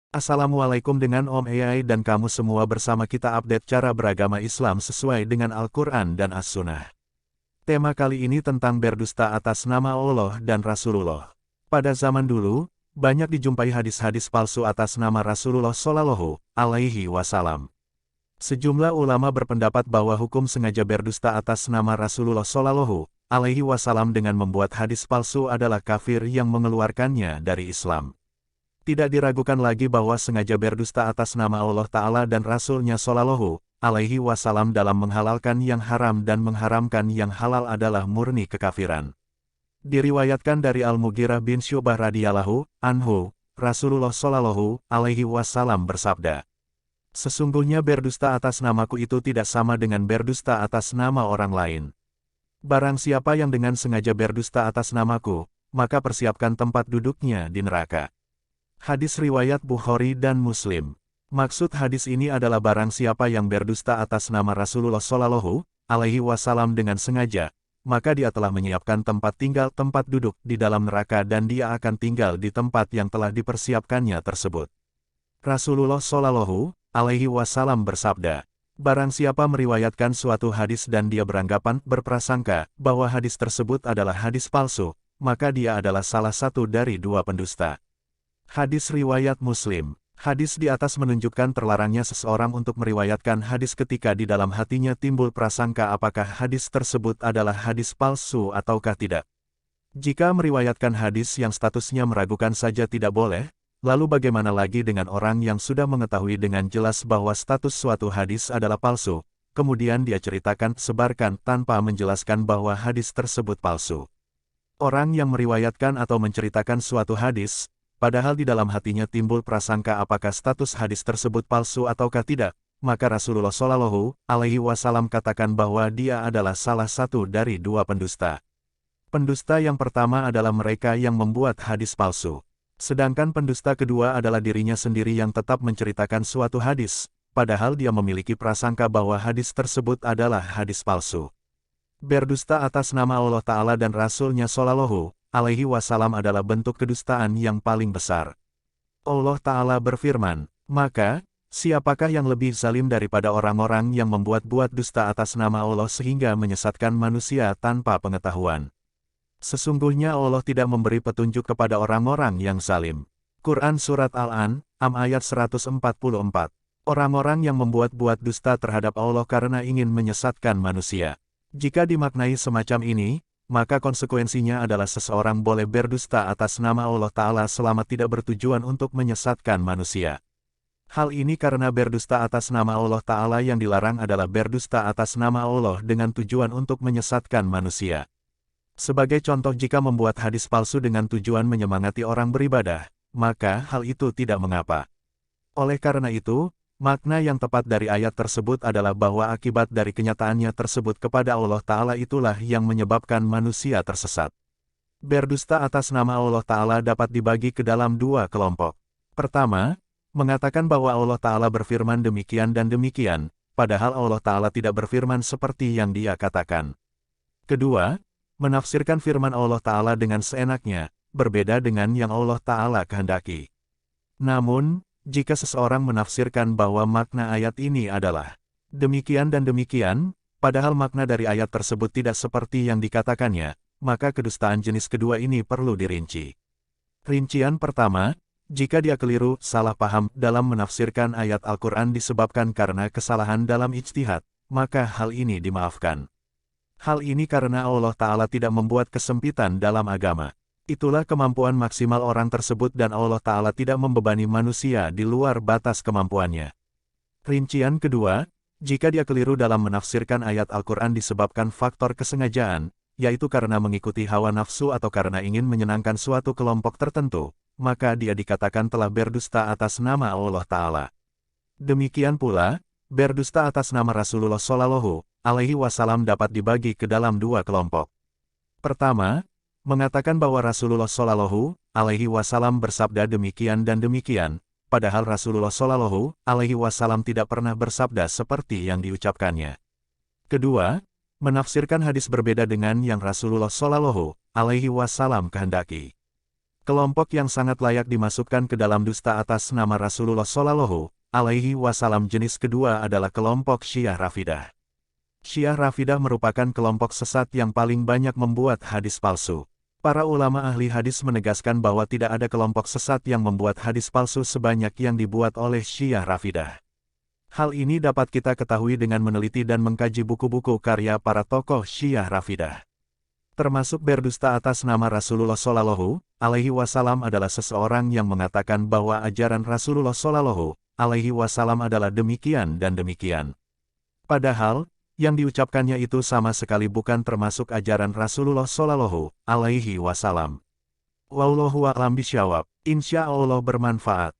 Assalamualaikum dengan Om AI dan kamu semua bersama kita update cara beragama Islam sesuai dengan Al-Quran dan As-Sunnah. Tema kali ini tentang berdusta atas nama Allah dan Rasulullah. Pada zaman dulu, banyak dijumpai hadis-hadis palsu atas nama Rasulullah Shallallahu Alaihi Wasallam. Sejumlah ulama berpendapat bahwa hukum sengaja berdusta atas nama Rasulullah Shallallahu Alaihi Wasallam dengan membuat hadis palsu adalah kafir yang mengeluarkannya dari Islam. Tidak diragukan lagi bahwa sengaja berdusta atas nama Allah Ta'ala dan Rasul-Nya Shallallahu Alaihi Wasallam dalam menghalalkan yang haram dan mengharamkan yang halal adalah murni kekafiran. Diriwayatkan dari Al-Mughirah bin Syu'bah radhiyallahu anhu, Rasulullah Shallallahu Alaihi Wasallam bersabda, "Sesungguhnya berdusta atas namaku itu tidak sama dengan berdusta atas nama orang lain. Barang siapa yang dengan sengaja berdusta atas namaku, maka persiapkan tempat duduknya di neraka." Hadis riwayat Bukhari dan Muslim. Maksud hadis ini adalah barang siapa yang berdusta atas nama Rasulullah Shallallahu Alaihi Wasallam dengan sengaja, maka dia telah menyiapkan tempat tinggal tempat duduk di dalam neraka dan dia akan tinggal di tempat yang telah dipersiapkannya tersebut. Rasulullah Shallallahu Alaihi Wasallam bersabda, barang siapa meriwayatkan suatu hadis dan dia berprasangka bahwa hadis tersebut adalah hadis palsu, maka dia adalah salah satu dari dua pendusta. Hadis riwayat Muslim. Hadis di atas menunjukkan terlarangnya seseorang untuk meriwayatkan hadis ketika di dalam hatinya timbul prasangka apakah hadis tersebut adalah hadis palsu ataukah tidak. Jika meriwayatkan hadis yang statusnya meragukan saja tidak boleh, lalu bagaimana lagi dengan orang yang sudah mengetahui dengan jelas bahwa status suatu hadis adalah palsu, kemudian dia ceritakan, sebarkan tanpa menjelaskan bahwa hadis tersebut palsu. Orang yang meriwayatkan atau menceritakan suatu hadis, padahal di dalam hatinya timbul prasangka apakah status hadis tersebut palsu ataukah tidak, maka Rasulullah Shallallahu Alaihi Wasallam katakan bahwa dia adalah salah satu dari dua pendusta. Pendusta yang pertama adalah mereka yang membuat hadis palsu. Sedangkan pendusta kedua adalah dirinya sendiri yang tetap menceritakan suatu hadis, padahal dia memiliki prasangka bahwa hadis tersebut adalah hadis palsu. Berdusta atas nama Allah Ta'ala dan Rasul-Nya Shallallahu Alaihi Wasallam adalah bentuk kedustaan yang paling besar. Allah Ta'ala berfirman, maka, siapakah yang lebih zalim daripada orang-orang yang membuat-buat dusta atas nama Allah sehingga menyesatkan manusia tanpa pengetahuan? Sesungguhnya Allah tidak memberi petunjuk kepada orang-orang yang zalim. Quran Surat Al-An'am ayat 144. Orang-orang yang membuat-buat dusta terhadap Allah karena ingin menyesatkan manusia. Jika dimaknai semacam ini, maka konsekuensinya adalah seseorang boleh berdusta atas nama Allah Ta'ala selama tidak bertujuan untuk menyesatkan manusia. Hal ini karena berdusta atas nama Allah Ta'ala yang dilarang adalah berdusta atas nama Allah dengan tujuan untuk menyesatkan manusia. Sebagai contoh, jika membuat hadis palsu dengan tujuan menyemangati orang beribadah, maka hal itu tidak mengapa. Oleh karena itu, makna yang tepat dari ayat tersebut adalah bahwa akibat dari kenyataannya tersebut kepada Allah Ta'ala itulah yang menyebabkan manusia tersesat. Berdusta atas nama Allah Ta'ala dapat dibagi ke dalam dua kelompok. Pertama, mengatakan bahwa Allah Ta'ala berfirman demikian dan demikian, padahal Allah Ta'ala tidak berfirman seperti yang dia katakan. Kedua, menafsirkan firman Allah Ta'ala dengan seenaknya, berbeda dengan yang Allah Ta'ala kehendaki. Namun, jika seseorang menafsirkan bahwa makna ayat ini adalah demikian dan demikian, padahal makna dari ayat tersebut tidak seperti yang dikatakannya, maka kedustaan jenis kedua ini perlu dirinci. Rincian pertama, jika dia keliru, salah paham dalam menafsirkan ayat Al-Quran disebabkan karena kesalahan dalam ijtihad, maka hal ini dimaafkan. Hal ini karena Allah Ta'ala tidak membuat kesempitan dalam agama. Itulah kemampuan maksimal orang tersebut dan Allah Ta'ala tidak membebani manusia di luar batas kemampuannya. Rincian kedua, jika dia keliru dalam menafsirkan ayat Al-Quran disebabkan faktor kesengajaan, yaitu karena mengikuti hawa nafsu atau karena ingin menyenangkan suatu kelompok tertentu, maka dia dikatakan telah berdusta atas nama Allah Ta'ala. Demikian pula, berdusta atas nama Rasulullah Shallallahu Alaihi Wasallam dapat dibagi ke dalam dua kelompok. Pertama, mengatakan bahwa Rasulullah Shallallahu Alaihi Wasallam bersabda demikian dan demikian, padahal Rasulullah Shallallahu Alaihi Wasallam tidak pernah bersabda seperti yang diucapkannya. Kedua, menafsirkan hadis berbeda dengan yang Rasulullah Shallallahu Alaihi Wasallam kehendaki. Kelompok yang sangat layak dimasukkan ke dalam dusta atas nama Rasulullah Shallallahu Alaihi Wasallam jenis kedua adalah kelompok Syiah Rafidah. Syiah Rafidah merupakan kelompok sesat yang paling banyak membuat hadis palsu. Para ulama ahli hadis menegaskan bahwa tidak ada kelompok sesat yang membuat hadis palsu sebanyak yang dibuat oleh Syiah Rafidah. Hal ini dapat kita ketahui dengan meneliti dan mengkaji buku-buku karya para tokoh Syiah Rafidah. Termasuk berdusta atas nama Rasulullah Shallallahu Alaihi Wasallam adalah seseorang yang mengatakan bahwa ajaran Rasulullah Shallallahu Alaihi Wasallam adalah demikian dan demikian. Padahal, yang diucapkannya itu sama sekali bukan termasuk ajaran Rasulullah Shallallahu Alaihi Wasallam. Wallahu a'lam bishawab. Insya Allah bermanfaat.